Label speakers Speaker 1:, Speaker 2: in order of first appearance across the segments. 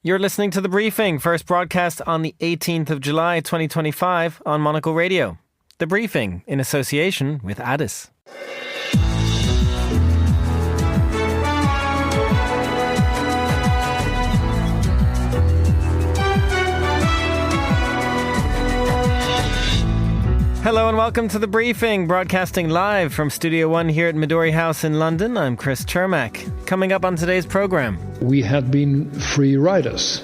Speaker 1: You're listening to The Briefing, first broadcast on the 18th of July 2025 on Monocle Radio. The Briefing, in association with Addis. Hello and welcome to The Briefing, broadcasting live from Studio One here at Midori House in London. I'm Chris Chermak. Coming up on today's program.
Speaker 2: We had been free riders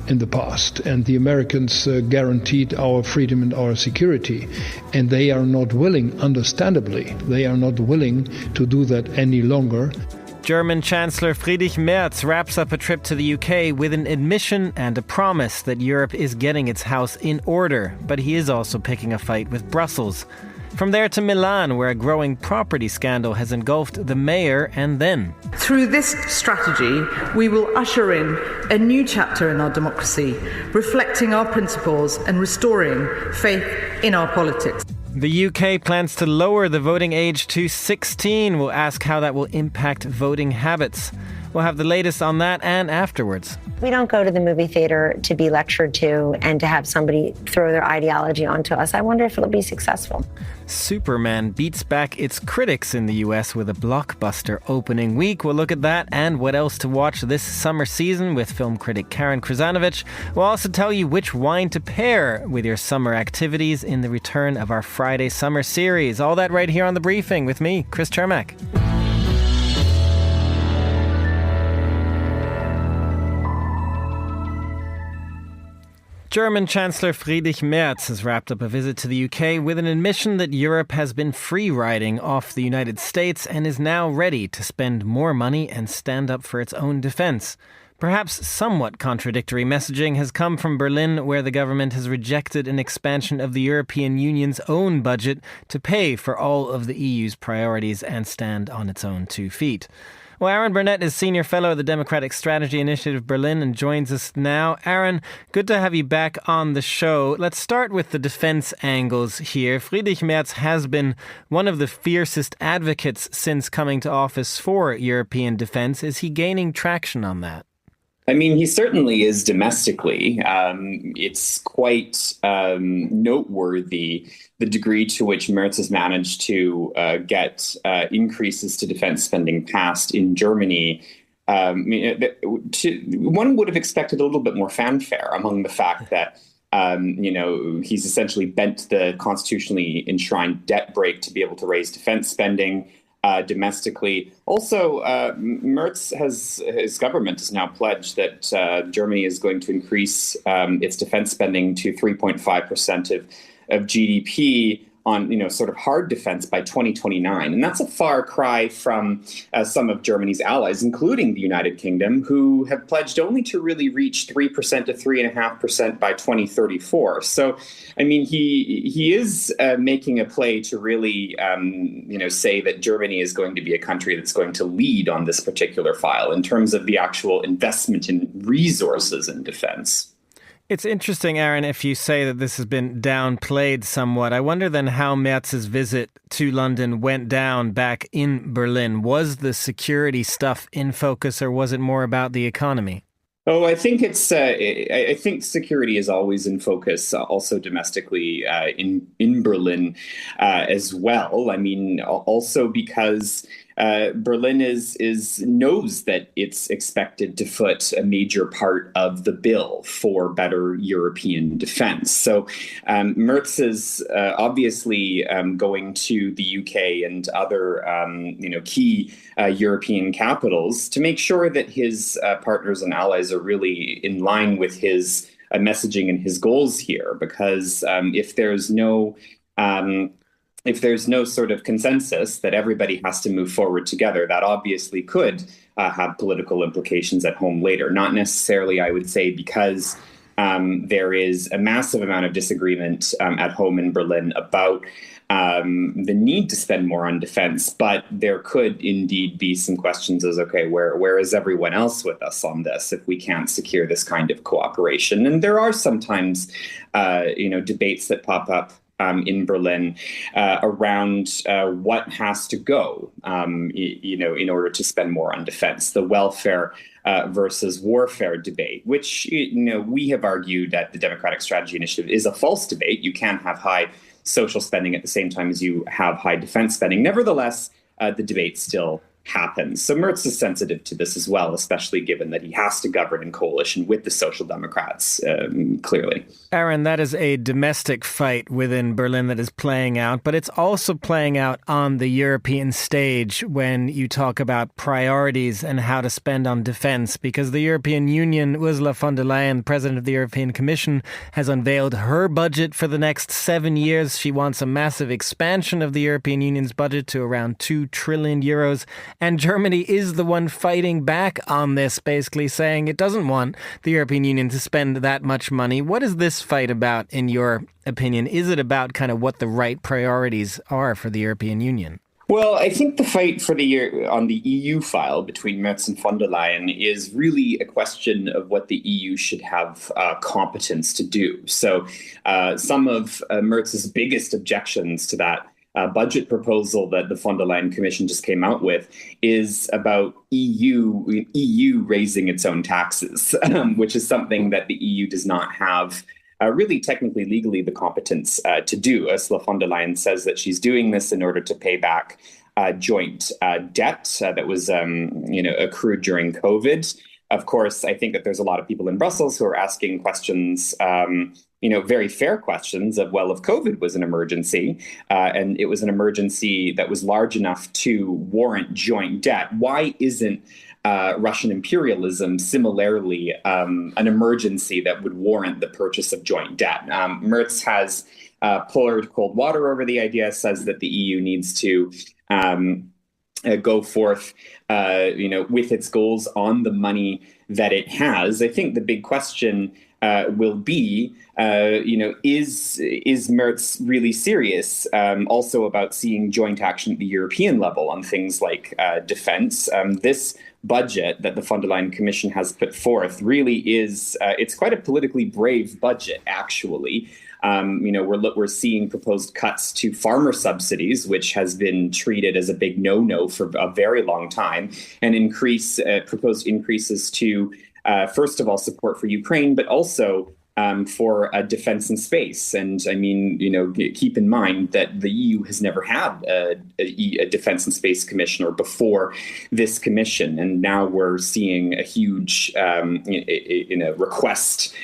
Speaker 2: in the past, and the Americans guaranteed our freedom and our security, and they are not willing, understandably, they are not willing to do that any longer.
Speaker 1: German Chancellor Friedrich Merz wraps up a trip to the UK with an admission and a promise that Europe is getting its house in order, but he is also picking a fight with Brussels. From there to Milan, where a growing property scandal has engulfed the mayor, and then...
Speaker 3: Through this strategy, we will usher in a new chapter in our democracy, reflecting our principles and restoring faith in our politics.
Speaker 1: The UK plans to lower the voting age to 16. We'll ask how that will impact voting habits. We'll have the latest on that and afterwards.
Speaker 4: We don't go to the movie theater to be lectured to and to have somebody throw their ideology onto us. I wonder if it'll be successful.
Speaker 1: Superman beats back its critics in the US with a blockbuster opening week. We'll look at that and what else to watch this summer season with film critic Karen Krzanovich. We'll also tell you which wine to pair with your summer activities in the return of our Friday summer series. All that right here on The Briefing with me, Chris Chermak. German Chancellor Friedrich Merz has wrapped up a visit to the UK with an admission that Europe has been free-riding off the United States and is now ready to spend more money and stand up for its own defence. Perhaps somewhat contradictory messaging has come from Berlin, where the government has rejected an expansion of the European Union's own budget to pay for all of the EU's priorities and stand on its own 2 feet. Well, Aaron Burnett is Senior Fellow at the Democratic Strategy Initiative Berlin and joins us now. Aaron, good to have you back on the show. Let's start with the defense angles here. Friedrich Merz has been one of the fiercest advocates since coming to office for European defense. Is he gaining traction on that?
Speaker 5: I mean, he certainly is domestically. It's quite noteworthy the degree to which Merz has managed to get increases to defense spending passed in Germany. One would have expected a little bit more fanfare among the fact that, he's essentially bent the constitutionally enshrined debt brake to be able to raise defense spending domestically. Also, his government has now pledged that Germany is going to increase its defense spending to 3.5% of GDP on, sort of hard defense by 2029. And that's a far cry from some of Germany's allies, including the United Kingdom, who have pledged only to really reach 3% to 3.5% by 2034. So, I mean, he is making a play to really, say that Germany is going to be a country that's going to lead on this particular file in terms of the actual investment in resources in defense.
Speaker 1: It's interesting, Aaron, if you say that this has been downplayed somewhat. I wonder then how Merz's visit to London went down back in Berlin. Was the security stuff in focus, or was it more about the economy?
Speaker 5: Oh, I think I think security is always in focus, also domestically in Berlin as well. I mean, also because Berlin knows that it's expected to foot a major part of the bill for better European defense. So Merz is obviously going to the UK and other key European capitals to make sure that his partners and allies are really in line with his messaging and his goals here. Because if there's no sort of consensus that everybody has to move forward together, that obviously could have political implications at home later. Not necessarily, I would say, because there is a massive amount of disagreement at home in Berlin about the need to spend more on defense, but there could indeed be some questions as, okay, where is everyone else with us on this if we can't secure this kind of cooperation? And there are sometimes, debates that pop up in Berlin around what has to go, in order to spend more on defense, the welfare versus warfare debate, which, we have argued that the Democratic Strategy Initiative is a false debate. You can't have high social spending at the same time as you have high defense spending. Nevertheless, the debate still happens. So Merz is sensitive to this as well, especially given that he has to govern in coalition with the Social Democrats, clearly.
Speaker 1: Aaron, that is a domestic fight within Berlin that is playing out, but it's also playing out on the European stage when you talk about priorities and how to spend on defense, because the European Union, Ursula von der Leyen, president of the European Commission, has unveiled her budget for the next 7 years. She wants a massive expansion of the European Union's budget to around 2 trillion euros. And Germany is the one fighting back on this, basically saying it doesn't want the European Union to spend that much money. What is this fight about, in your opinion? Is it about kind of what the right priorities are for the European Union?
Speaker 5: Well, I think the fight for on the EU file between Merz and von der Leyen is really a question of what the EU should have competence to do. So some of Merz's biggest objections to that budget proposal that the von der Leyen Commission just came out with is about EU raising its own taxes, which is something that the EU does not have really technically, legally, the competence to do. Ursula von der Leyen says that she's doing this in order to pay back joint debt that was accrued during COVID. Of course, I think that there's a lot of people in Brussels who are asking questions, very fair questions of, well, if COVID was an emergency and it was an emergency that was large enough to warrant joint debt, why isn't Russian imperialism similarly an emergency that would warrant the purchase of joint debt? Merz has poured cold water over the idea, says that the EU needs to go forth, with its goals on the money that it has. I think the big question will be, is Merz really serious also about seeing joint action at the European level on things like defense? This budget that the von der Leyen Commission has put forth really is, it's quite a politically brave budget, actually. We're seeing proposed cuts to farmer subsidies, which has been treated as a big no-no for a very long time, and proposed increases to, first of all, support for Ukraine, but also for defense and space. And I mean, keep in mind that the EU has never had a defense and space commissioner before this commission. And now we're seeing a huge request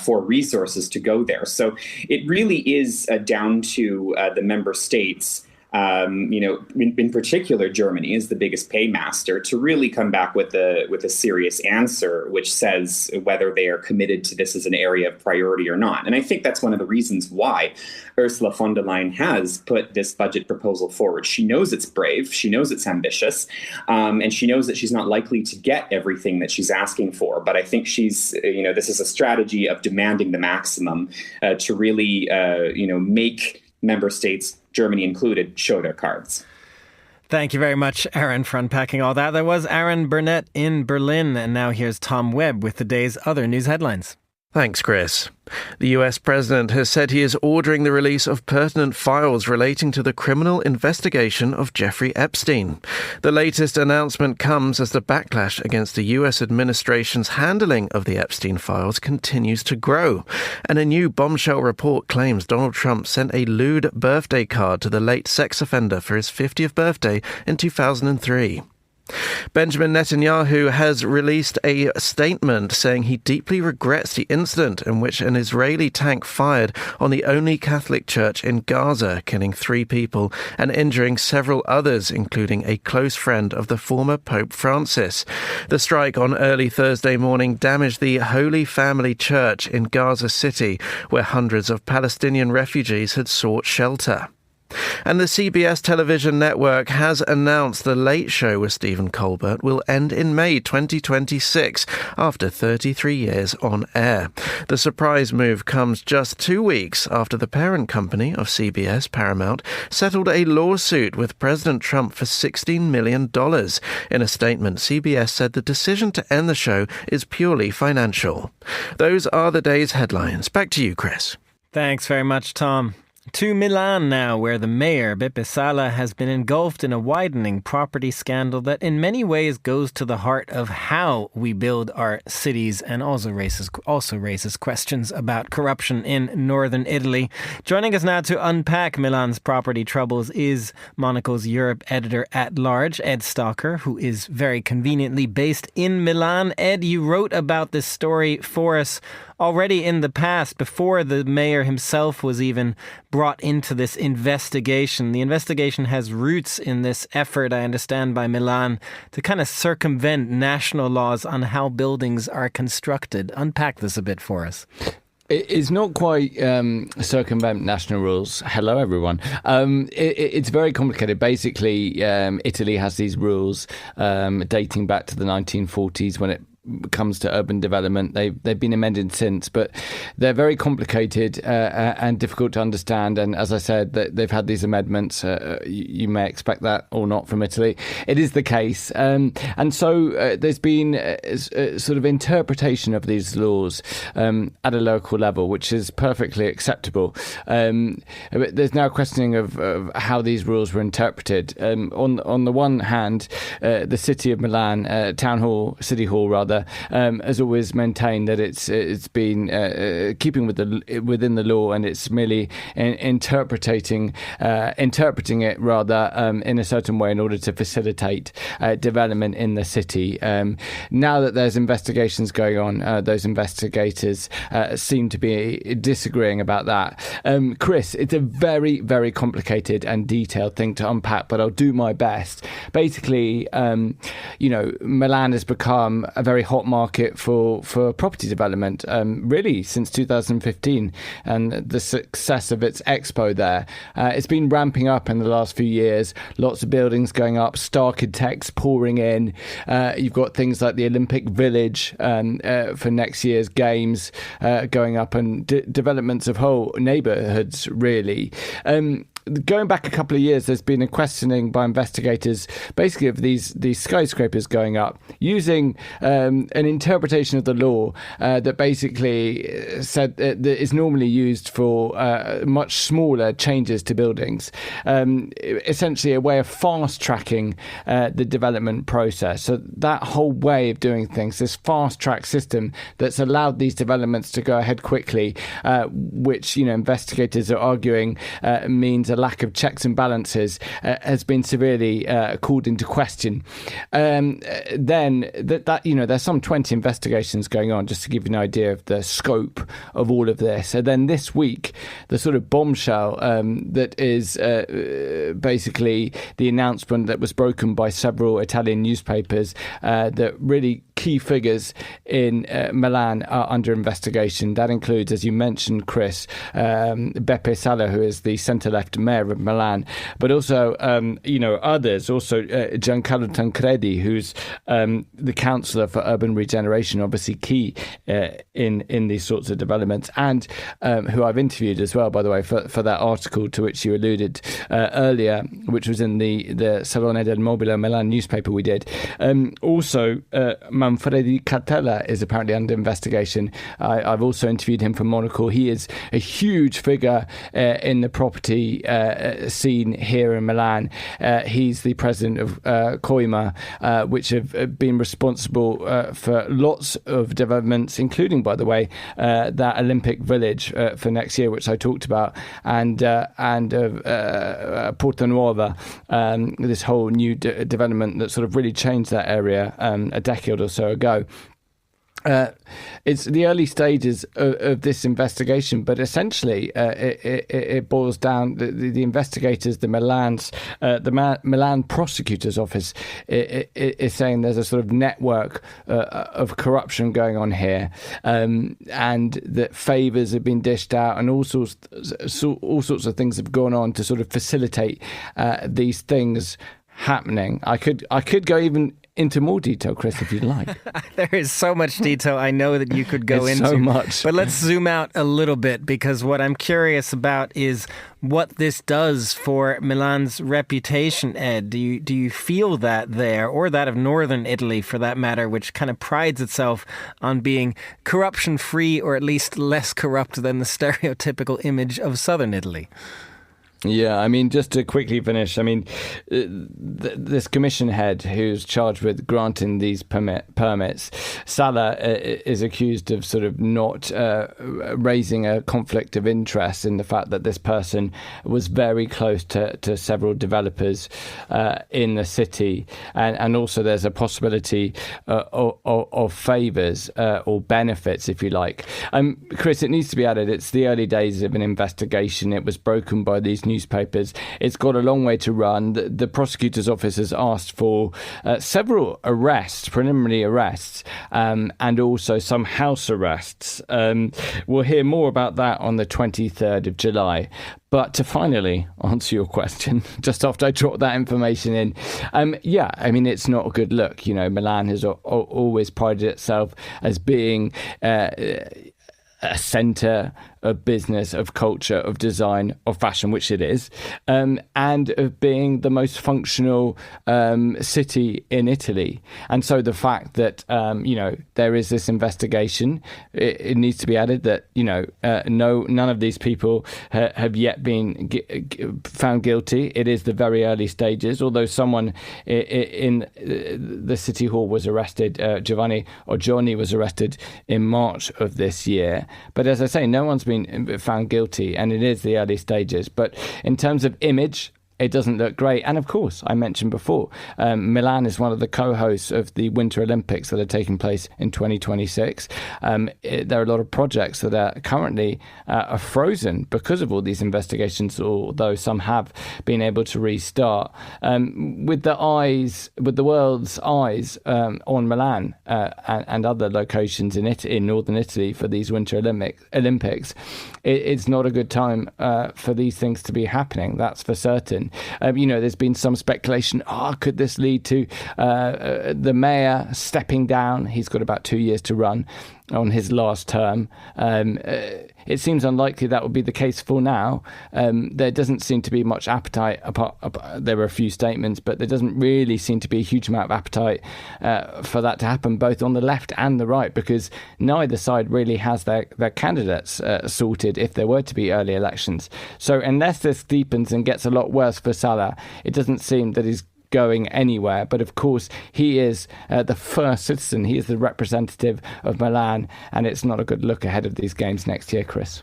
Speaker 5: for resources to go there. So it really is down to the member states. In particular, Germany is the biggest paymaster, to really come back with a serious answer, which says whether they are committed to this as an area of priority or not. And I think that's one of the reasons why Ursula von der Leyen has put this budget proposal forward. She knows it's brave, she knows it's ambitious, and she knows that she's not likely to get everything that she's asking for. But I think this is a strategy of demanding the maximum to really, make member states, Germany included, show their cards.
Speaker 1: Thank you very much, Aaron, for unpacking all that. That was Aaron Burnett in Berlin. And now here's Tom Webb with the day's other news headlines.
Speaker 6: Thanks, Chris. The US president has said he is ordering the release of pertinent files relating to the criminal investigation of Jeffrey Epstein. The latest announcement comes as the backlash against the US administration's handling of the Epstein files continues to grow. And a new bombshell report claims Donald Trump sent a lewd birthday card to the late sex offender for his 50th birthday in 2003. Benjamin Netanyahu has released a statement saying he deeply regrets the incident in which an Israeli tank fired on the only Catholic church in Gaza, killing 3 people and injuring several others, including a close friend of the former Pope Francis. The strike on early Thursday morning damaged the Holy Family Church in Gaza City, where hundreds of Palestinian refugees had sought shelter. And the CBS television network has announced The Late Show with Stephen Colbert will end in May 2026 after 33 years on air. The surprise move comes just 2 weeks after the parent company of CBS, Paramount, settled a lawsuit with President Trump for $16 million. In a statement, CBS said the decision to end the show is purely financial. Those are the day's headlines. Back to you, Chris.
Speaker 1: Thanks very much, Tom. To Milan now, where the mayor, Beppe Sala, has been engulfed in a widening property scandal that in many ways goes to the heart of how we build our cities and also raises questions about corruption in northern Italy. Joining us now to unpack Milan's property troubles is Monocle's Europe editor-at-large, Ed Stalker, who is very conveniently based in Milan. Ed, you wrote about this story for us already in the past, before the mayor himself was even brought into this investigation. The investigation has roots in this effort, I understand, by Milan to kind of circumvent national laws on how buildings are constructed. Unpack this a bit for us.
Speaker 7: It's not quite circumvent national rules. Hello, everyone. It's very complicated. Basically, Italy has these rules dating back to the 1940s when it comes to urban development. They've been amended since, but they're very complicated and difficult to understand. And as I said, they've had these amendments. You may expect that or not from Italy. It is the case. And so there's been a sort of interpretation of these laws at a local level, which is perfectly acceptable. There's now questioning of how these rules were interpreted. On the one hand, the city of Milan, City Hall rather, has always maintained that it's been keeping within the law, and it's merely interpreting it rather in a certain way in order to facilitate development in the city. Now that there's investigations going on, those investigators seem to be disagreeing about that. Chris, it's a very, very complicated and detailed thing to unpack, but I'll do my best. Basically, Milan has become a very hot market for property development, really since 2015, and the success of its expo there. It's been ramping up in the last few years. Lots of buildings going up, architects pouring in. You've got things like the Olympic Village for next year's games going up, and developments of whole neighbourhoods, really. Going back a couple of years, there's been a questioning by investigators basically of these skyscrapers going up using an interpretation of the law that basically said that is normally used for much smaller changes to buildings. Essentially a way of fast tracking the development process. So that whole way of doing things, this fast track system that's allowed these developments to go ahead quickly, which investigators are arguing means a lack of checks and balances, has been severely called into question. Then there's some 20 investigations going on, just to give you an idea of the scope of all of this. And then this week, the sort of bombshell that is basically the announcement that was broken by several Italian newspapers that really key figures in Milan are under investigation. That includes, as you mentioned, Chris, Beppe Sala, who is the centre-left mayor of Milan, but also, others, also Giancarlo Tancredi, who's the councillor for urban regeneration, obviously key in these sorts of developments, and who I've interviewed as well, by the way, for that article to which you alluded earlier, which was in the Salone del Mobile Milan newspaper we did. Also, Manfredi Catella is apparently under investigation. I've also interviewed him for Monocle. He is a huge figure in the property scene here in Milan. He's the president of Coima, which have been responsible for lots of developments, including, by the way, that Olympic Village for next year, which I talked about, and Porta Nuova, this whole new development that sort of really changed that area a decade or so ago. It's the early stages of this investigation, but essentially it boils down the investigators, the Milan prosecutor's office is saying there's a sort of network of corruption going on here, and that favours have been dished out, and all sorts of things have gone on to sort of facilitate these things happening. I could go even into more detail, Chris, if you'd like.
Speaker 1: There is so much detail I know that you could go into.
Speaker 7: So much.
Speaker 1: But let's zoom out a little bit, because what I'm curious about is what this does for Milan's reputation, Ed. Do you feel that there, or that of northern Italy for that matter, which kind of prides itself on being corruption-free, or at least less corrupt than the stereotypical image of southern Italy?
Speaker 7: Yeah, I mean, just to quickly finish, I mean, this commission head who's charged with granting these permits, Salah, is accused of sort of not raising a conflict of interest in the fact that this person was very close to several developers in the city. And also there's a possibility of favours or benefits, if you like. Chris, it needs to be added, it's the early days of an investigation. It was broken by these newspapers. It's got a long way to run. The prosecutor's office has asked for several arrests, preliminary arrests, and also some house arrests. We'll hear more about that on the 23rd of July. But to finally answer your question, just after I dropped that information in, yeah, I mean, it's not a good look. You know, Milan has always prided itself as being a centre of business, of culture, of design, of fashion, which it is, and of being the most functional city in Italy. And so the fact that, there is this investigation, it needs to be added that, none of these people have yet been found guilty. It is the very early stages, although someone in the City Hall was arrested, Johnny was arrested in March of this year. But as I say, no one's been found guilty, and it is the early stages. But in terms of image, it doesn't look great. And of course, I mentioned before, Milan is one of the co-hosts of the Winter Olympics that are taking place in 2026. There are a lot of projects that are currently are frozen because of all these investigations, although some have been able to restart. With the world's eyes on Milan and other locations in northern Italy for these Winter Olympics, it's not a good time for these things to be happening. That's for certain. There's been some speculation, could this lead to the mayor stepping down? He's got about 2 years to run on his last term. It seems unlikely that would be the case for now. There doesn't seem to be much appetite. There were a few statements, but there doesn't really seem to be a huge amount of appetite for that to happen, both on the left and the right, because neither side really has their candidates sorted if there were to be early elections. So unless this deepens and gets a lot worse for Salah, it doesn't seem that he's going anywhere. But of course, he is the first citizen. He is the representative of Milan, and it's not a good look ahead of these games next year, Chris.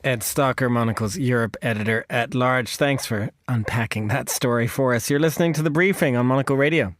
Speaker 1: Ed Stalker, Monocle's Europe editor at large. Thanks for unpacking that story for us. You're listening to The Briefing on Monocle Radio.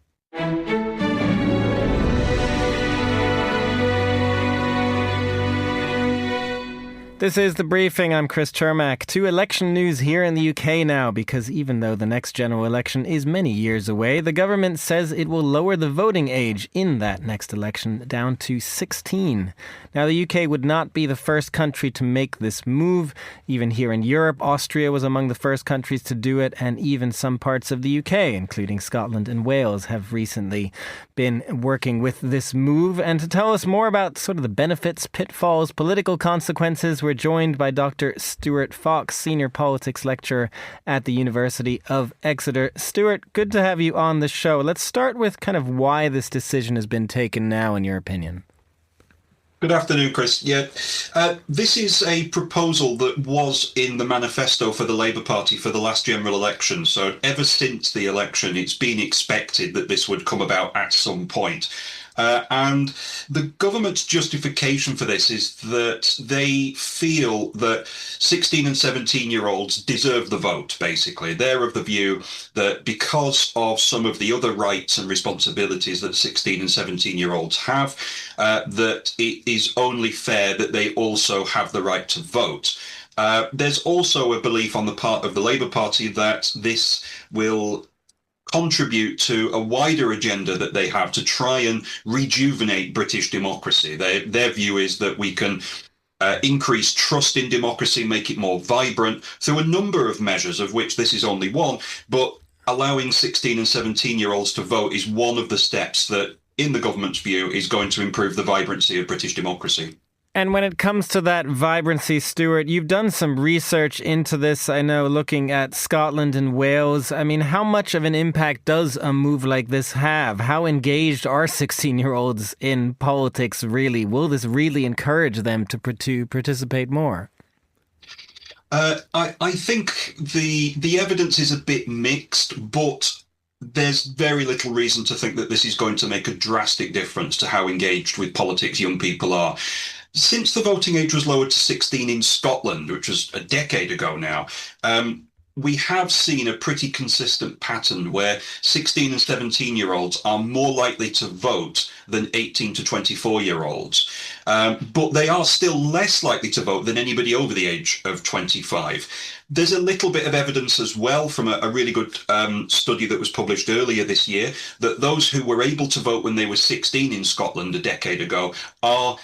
Speaker 1: This is The Briefing. I'm Chris Chermak. To election news here in the UK now, because even though the next general election is many years away, the government says it will lower the voting age in that next election down to 16. Now, the UK would not be the first country to make this move. Even here in Europe, Austria was among the first countries to do it, and even some parts of the UK, including Scotland and Wales, have recently been working with this move. And to tell us more about sort of the benefits, pitfalls, political consequences, we're joined by Dr. Stuart Fox, Senior Politics Lecturer at the University of Exeter. Stuart, good to have you on the show. Let's start with kind of why this decision has been taken now, in your opinion.
Speaker 8: Good afternoon, Chris. Yeah, this is a proposal that was in the manifesto for the Labour Party for the last general election. So ever since the election, it's been expected that this would come about at some point. And the government's justification for this is that they feel that 16 and 17-year-olds deserve the vote, basically. They're of the view that because of some of the other rights and responsibilities that 16 and 17-year-olds have, that it is only fair that they also have the right to vote. There's also a belief on the part of the Labour Party that this will contribute to a wider agenda that they have to try and rejuvenate British democracy. Their view is that we can increase trust in democracy, make it more vibrant through a number of measures, of which this is only one. But allowing 16 and 17-year-olds to vote is one of the steps that, in the government's view, is going to improve the vibrancy of British democracy.
Speaker 1: And when it comes to that vibrancy, Stuart, you've done some research into this, I know, looking at Scotland and Wales. I mean, how much of an impact does a move like this have? How engaged are 16-year-olds in politics, really? Will this really encourage them to participate more?
Speaker 8: I think the evidence is a bit mixed, but there's very little reason to think that this is going to make a drastic difference to how engaged with politics young people are. Since the voting age was lowered to 16 in Scotland, which was a decade ago now, we have seen a pretty consistent pattern where 16 and 17-year-olds are more likely to vote than 18 to 24-year-olds. But they are still less likely to vote than anybody over the age of 25. There's a little bit of evidence as well from a really good study that was published earlier this year that those who were able to vote when they were 16 in Scotland a decade ago are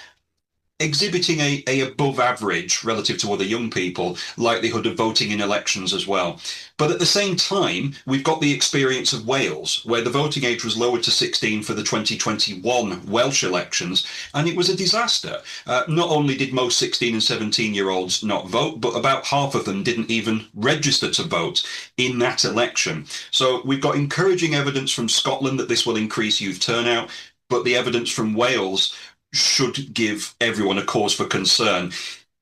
Speaker 8: exhibiting a above average relative to other young people likelihood of voting in elections as well. But at the same time, we've got the experience of Wales, where the voting age was lowered to 16 for the 2021 Welsh elections, and it was a disaster. Not only did most 16 and 17-year-olds not vote, but about half of them didn't even register to vote in that election. So we've got encouraging evidence from Scotland that this will increase youth turnout, but the evidence from Wales should give everyone a cause for concern.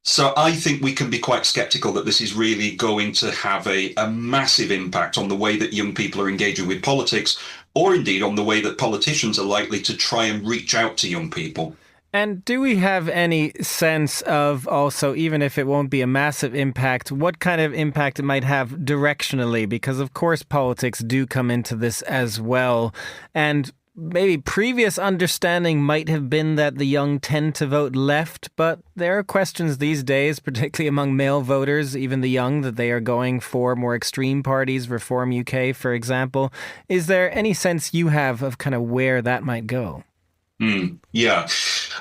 Speaker 8: So I think we can be quite sceptical that this is really going to have a massive impact on the way that young people are engaging with politics, or indeed on the way that politicians are likely to try and reach out to young people.
Speaker 1: And do we have any sense of also, even if it won't be a massive impact, what kind of impact it might have directionally? Because of course politics do come into this as well. And maybe previous understanding might have been that the young tend to vote left, but there are questions these days, particularly among male voters, even the young, that they are going for more extreme parties, Reform UK, for example. Is there any sense you have of kind of where that might go?
Speaker 8: Yeah.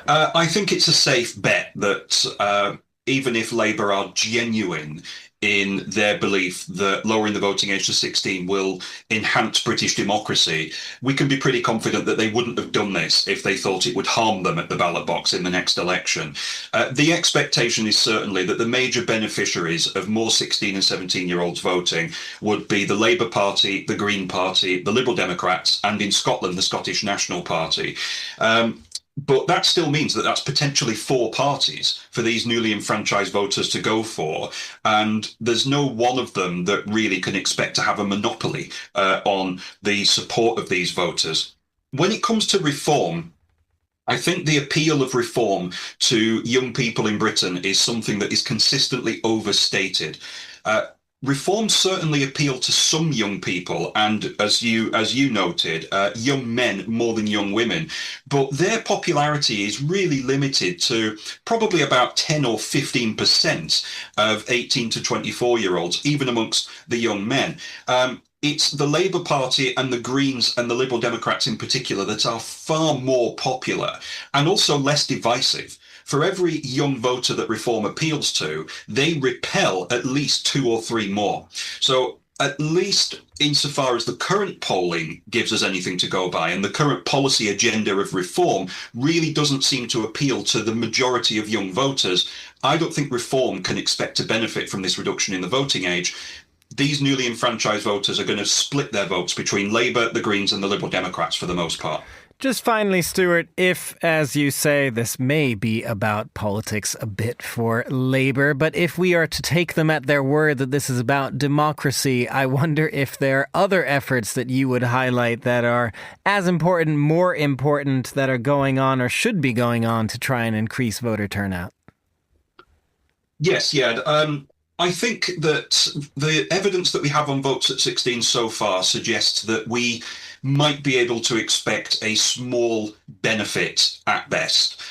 Speaker 8: I think it's a safe bet that even if Labour are genuine in their belief that lowering the voting age to 16 will enhance British democracy, we can be pretty confident that they wouldn't have done this if they thought it would harm them at the ballot box in the next election. The expectation is certainly that the major beneficiaries of more 16 and 17-year-olds voting would be the Labour Party, the Green Party, the Liberal Democrats, and in Scotland, the Scottish National Party. But that still means that that's potentially 4 parties for these newly enfranchised voters to go for. And there's no one of them that really can expect to have a monopoly on the support of these voters. When it comes to reform, I think the appeal of reform to young people in Britain is something that is consistently overstated. Reform certainly appealed to some young people, and as you noted, young men more than young women, but their popularity is really limited to probably about 10 or 15% of 18 to 24-year-olds, even amongst the young men. It's the Labour Party and the Greens and the Liberal Democrats in particular that are far more popular and also less divisive. For every young voter that Reform appeals to, they repel at least 2 or 3 more. So at least insofar as the current polling gives us anything to go by, and the current policy agenda of Reform really doesn't seem to appeal to the majority of young voters, I don't think Reform can expect to benefit from this reduction in the voting age. These newly enfranchised voters are going to split their votes between Labour, the Greens and the Liberal Democrats for the most part.
Speaker 1: Just finally, Stuart, if, as you say, this may be about politics a bit for Labour, but if we are to take them at their word that this is about democracy, I wonder if there are other efforts that you would highlight that are as important, more important, that are going on or should be going on to try and increase voter turnout.
Speaker 8: Yes, yeah. I think that the evidence that we have on votes at 16 so far suggests that we might be able to expect a small benefit at best.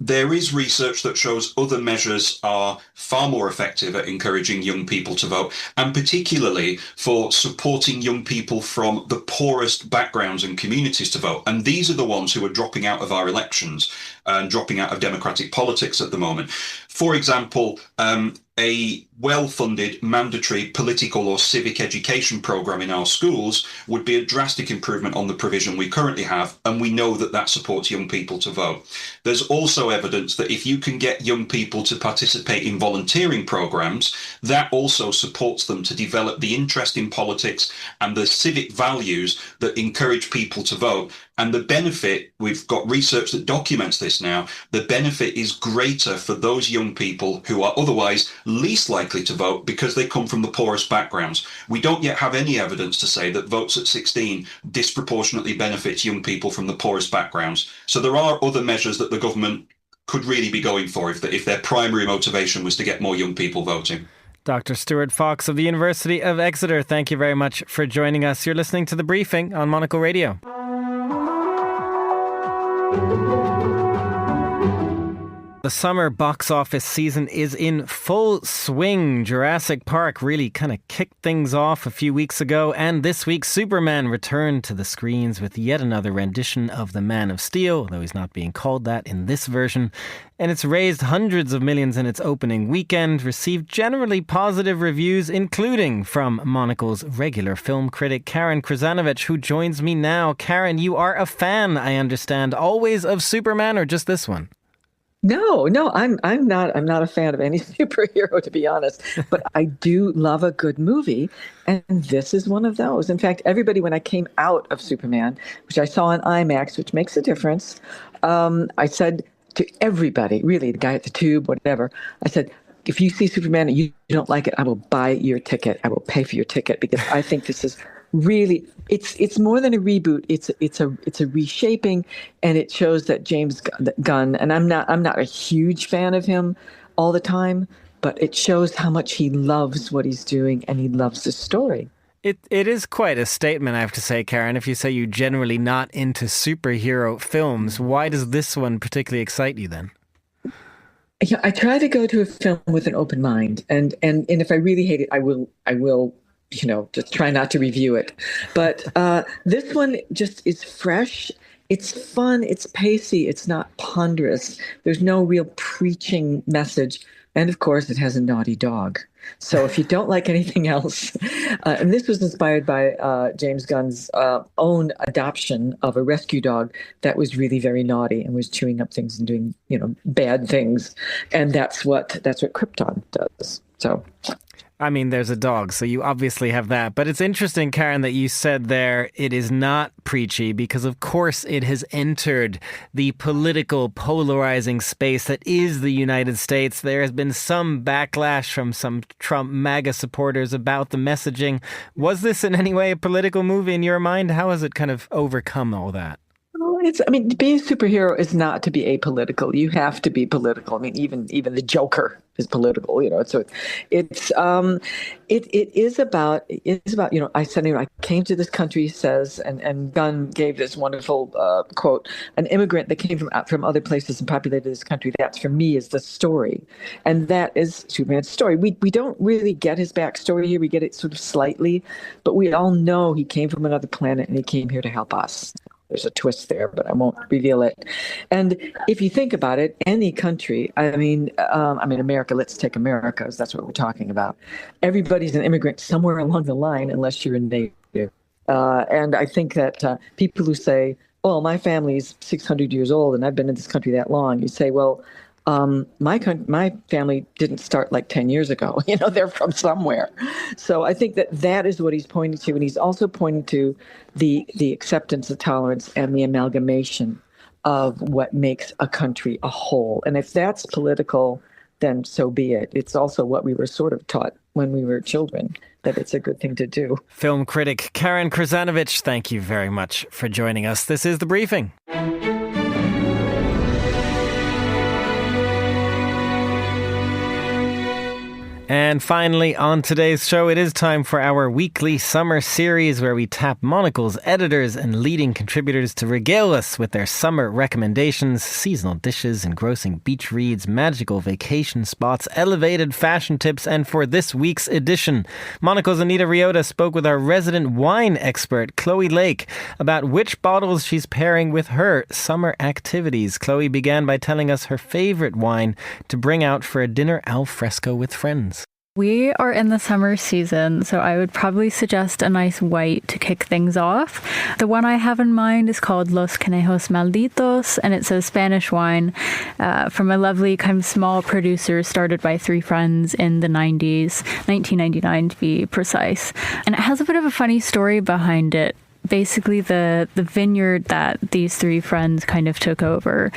Speaker 8: There is research that shows other measures are far more effective at encouraging young people to vote, and particularly for supporting young people from the poorest backgrounds and communities to vote. And these are the ones who are dropping out of our elections and dropping out of democratic politics at the moment. For example, a well-funded mandatory political or civic education program in our schools would be a drastic improvement on the provision we currently have, and we know that that supports young people to vote. There's also evidence that if you can get young people to participate in volunteering programs, that also supports them to develop the interest in politics and the civic values that encourage people to vote. And the benefit, we've got research that documents this now, the benefit is greater for those young people who are otherwise least likely to vote because they come from the poorest backgrounds. We don't yet have any evidence to say that votes at 16 disproportionately benefits young people from the poorest backgrounds. So there are other measures that the government could really be going for if their primary motivation was to get more young people voting.
Speaker 1: Dr. Stuart Fox of the University of Exeter, thank you very much for joining us. You're listening to The Briefing on Monocle Radio. The summer box office season is in full swing. Jurassic Park really kind of kicked things off a few weeks ago, and this week Superman returned to the screens with yet another rendition of the Man of Steel, though he's not being called that in this version. And it's raised hundreds of millions in its opening weekend, received generally positive reviews, including from Monocle's regular film critic Karen Krzanovich, who joins me now. Karen, you are a fan, I understand, always of Superman, or just this one?
Speaker 9: No, I'm not a fan of any superhero, to be honest, but I do love a good movie, and this is one of those. In fact, everybody, when I came out of Superman, which I saw in IMAX, which makes a difference, I said to everybody, really, the guy at the Tube, whatever, I said, if you see Superman and you don't like it, I will buy your ticket. I will pay for your ticket, because I think this is really, it's more than a reboot. It's a reshaping, and it shows that James Gunn, and I'm not a huge fan of him all the time, but it shows how much he loves what he's doing and he loves the story.
Speaker 1: It is quite a statement, I have to say, Karen. If you say you're generally not into superhero films, why does this one particularly excite you then?
Speaker 9: Yeah, I try to go to a film with an open mind, and if I really hate it, I will. Just try not to review it. But this one just is fresh. It's fun. It's pacey. It's not ponderous. There's no real preaching message. And of course, it has a naughty dog. So if you don't like anything else, and this was inspired by James Gunn's own adoption of a rescue dog that was really very naughty and was chewing up things and doing, bad things. And that's what Krypton does. So.
Speaker 1: I mean, there's a dog, so you obviously have that. But it's interesting, Karen, that you said there it is not preachy, because of course it has entered the political polarizing space that is the United States. There has been some backlash from some Trump Maga supporters about the messaging. Was this in any way a political movie in your mind? How has it kind of overcome all that?
Speaker 9: To be a superhero is not to be apolitical. You have to be political. I mean, even the Joker is political, So it is about. I said, I came to this country, he says, and Gunn gave this wonderful quote: "An immigrant that came from other places and populated this country. That, for me, is the story," and that is Superman's story. We don't really get his backstory here. We get it sort of slightly, but we all know he came from another planet and he came here to help us. There's a twist there, but I won't reveal it. And if you think about it, any country, America, let's take America, because that's what we're talking about. Everybody's an immigrant somewhere along the line, unless you're a native. And I think that people who say, well, my family's 600 years old and I've been in this country that long, you say, well, my family didn't start like 10 years ago. They're from somewhere. So I think that is what he's pointing to. And he's also pointing to the acceptance, the tolerance, and the amalgamation of what makes a country a whole. And if that's political, then so be it. It's also what we were sort of taught when we were children, that it's a good thing to do.
Speaker 1: Film critic Karen Krzanovich, thank you very much for joining us. This is The Briefing. And finally, on today's show, it is time for our weekly summer series where we tap Monocle's editors and leading contributors to regale us with their summer recommendations, seasonal dishes, engrossing beach reads, magical vacation spots, elevated fashion tips, and for this week's edition, Monocle's Anita Riota spoke with our resident wine expert, Chloe Lake, about which bottles she's pairing with her summer activities. Chloe began by telling us her favorite wine to bring out for a dinner al fresco with friends.
Speaker 10: We are in the summer season, so I would probably suggest a nice white to kick things off. The one I have in mind is called Los Conejos Malditos, and it's a Spanish wine from a lovely kind of small producer started by three friends in the 90s, 1999 to be precise. And it has a bit of a funny story behind it. Basically, the vineyard that these three friends kind of took over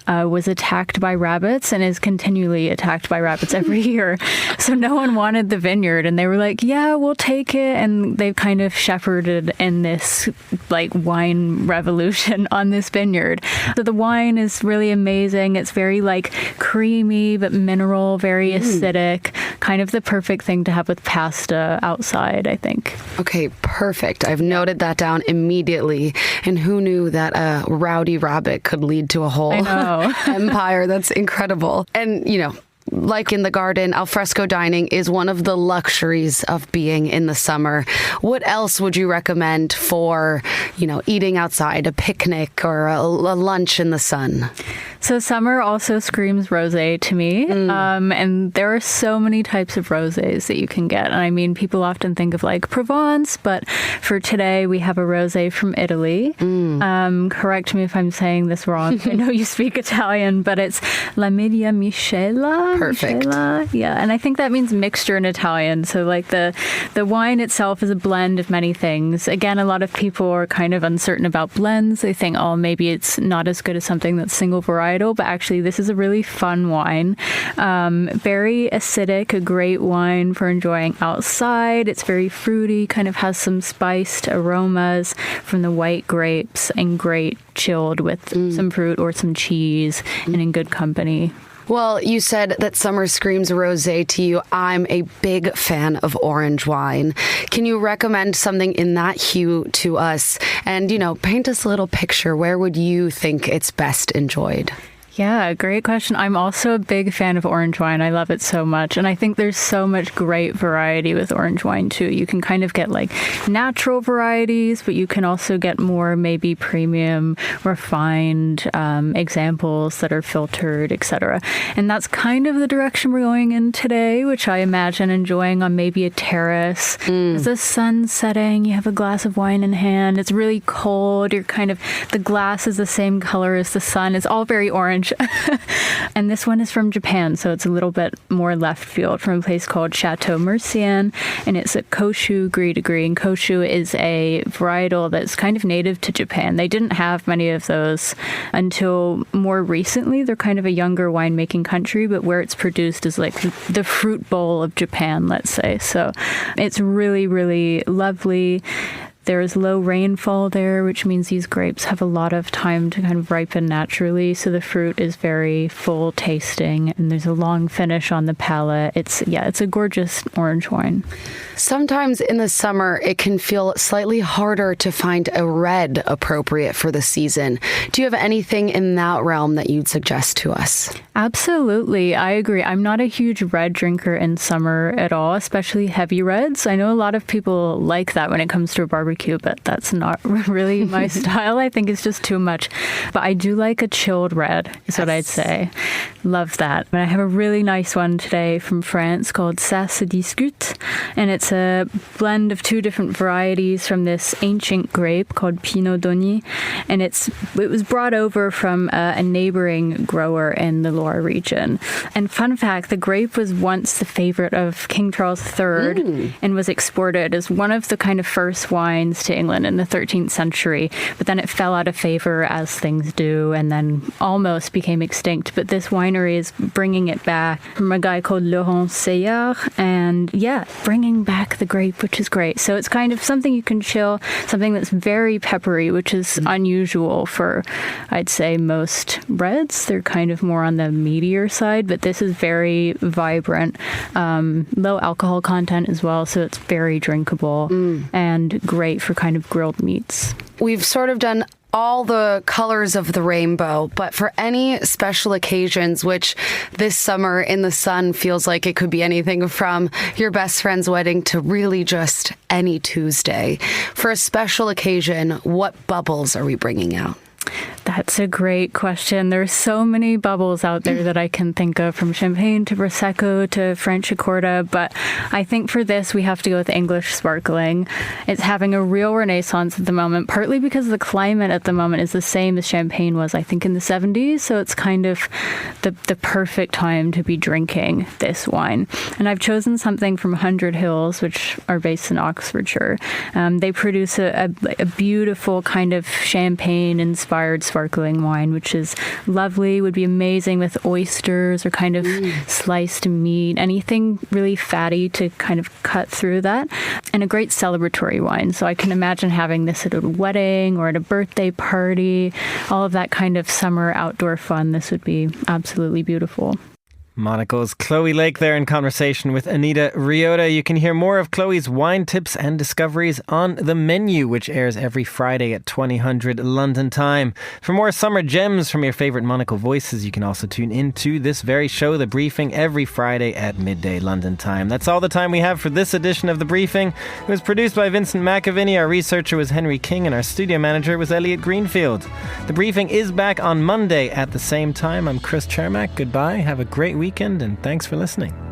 Speaker 10: was attacked by rabbits and is continually attacked by rabbits every year. So no one wanted the vineyard, and they were like, yeah, we'll take it. And they've kind of shepherded in this like wine revolution on this vineyard. So the wine is really amazing. It's very like creamy, but mineral, very acidic, kind of the perfect thing to have with pasta outside, I think.
Speaker 11: Okay, perfect. I've noted that down immediately. And who knew that a rowdy rabbit could lead to a whole empire? That's incredible. And, you know, like in the garden, alfresco dining is one of the luxuries of being in the summer. What else would you recommend for, you know, eating outside, a picnic or a lunch in the sun?
Speaker 10: So summer also screams rosé to me. And there are so many types of rosés that you can get. And I mean, people often think of like Provence, but for today we have a rosé from Italy. Correct me if I'm saying this wrong. I know you speak Italian, but it's La Media Miscela.
Speaker 11: Perfect.
Speaker 10: Miscela? Yeah, and I think that means mixture in Italian. So like the wine itself is a blend of many things. Again, a lot of people are kind of uncertain about blends. They think, oh, maybe it's not as good as something that's single variety. But actually this is a really fun wine. Very acidic, a great wine for enjoying outside. It's very fruity, kind of has some spiced aromas from the white grapes, and great chilled with some fruit or some cheese and in good company.
Speaker 11: Well, you said that summer screams rosé to you. I'm a big fan of orange wine. Can you recommend something in that hue to us? And, you know, paint us a little picture. Where would you think it's best enjoyed?
Speaker 10: Yeah, great question. I'm also a big fan of orange wine. I love it so much. And I think there's so much great variety with orange wine, too. You can kind of get like natural varieties, but you can also get more maybe premium, refined examples that are filtered, etc. And that's kind of the direction we're going in today, which I imagine enjoying on maybe a terrace. As the sun's setting, you have a glass of wine in hand. It's really cold. You're kind of, the glass is the same color as the sun. It's all very orange. And this one is from Japan, so it's a little bit more left field, from a place called Chateau Mercian, and it's a Koshu Gris de Gris. And Koshu is a varietal that's kind of native to Japan. They didn't have many of those until more recently. They're kind of a younger winemaking country, but where it's produced is like the fruit bowl of Japan, let's say. So it's really, really lovely. There is low rainfall there, which means these grapes have a lot of time to kind of ripen naturally. So the fruit is very full tasting, and there's a long finish on the palate. It's a gorgeous orange wine.
Speaker 11: Sometimes in the summer, it can feel slightly harder to find a red appropriate for the season. Do you have anything in that realm that you'd suggest to us?
Speaker 10: Absolutely. I agree. I'm not a huge red drinker in summer at all, especially heavy reds. I know a lot of people like that when it comes to a barbecue, but that's not really my style. I think it's just too much. But I do like a chilled red, is what I'd say. Love that. And I have a really nice one today from France called Ça se discute. And it's a blend of two different varieties from this ancient grape called Pinot d'Ogny. And it was brought over from a neighboring grower in the Loire region. And fun fact, the grape was once the favorite of King Charles III and was exported as one of the kind of first wines wines to England in the 13th century, but then it fell out of favor as things do and then almost became extinct. But this winery is bringing it back from a guy called Laurent Seillard, and bringing back the grape, which is great. So it's kind of something you can chill, something that's very peppery, which is unusual for, I'd say, most reds. They're kind of more on the meatier side, but this is very vibrant, low alcohol content as well, so it's very drinkable and great for kind of grilled meats.
Speaker 11: We've sort of done all the colors of the rainbow, but for any special occasions, which this summer in the sun feels like it could be anything from your best friend's wedding to really just any Tuesday. For a special occasion, what bubbles are we bringing out?
Speaker 10: That's a great question. There's so many bubbles out there that I can think of, from champagne to Prosecco to Franciacorta, but I think for this we have to go with English sparkling. It's having a real renaissance at the moment, partly because the climate at the moment is the same as champagne was, I think, in the 70s, so it's kind of the perfect time to be drinking this wine. And I've chosen something from 100 Hills, which are based in Oxfordshire. They produce a beautiful kind of champagne-inspired sparkling wine, which is lovely, would be amazing with oysters or kind of sliced meat, anything really fatty to kind of cut through that, and a great celebratory wine. So I can imagine having this at a wedding or at a birthday party, all of that kind of summer outdoor fun. This would be absolutely beautiful.
Speaker 1: Monocle's Chloe Lake there in conversation with Anita Ryota. You can hear more of Chloe's wine tips and discoveries on The Menu, which airs every Friday at 2000 London time. For more summer gems from your favorite Monocle voices, you can also tune into this very show, The Briefing, every Friday at midday London time. That's all the time we have for this edition of The Briefing. It was produced by Vincent McAviney, our researcher was Henry King, and our studio manager was Elliot Greenfield. The Briefing is back on Monday at the same time. I'm Chris Chermak. Goodbye. Have a great weekend, and thanks for listening.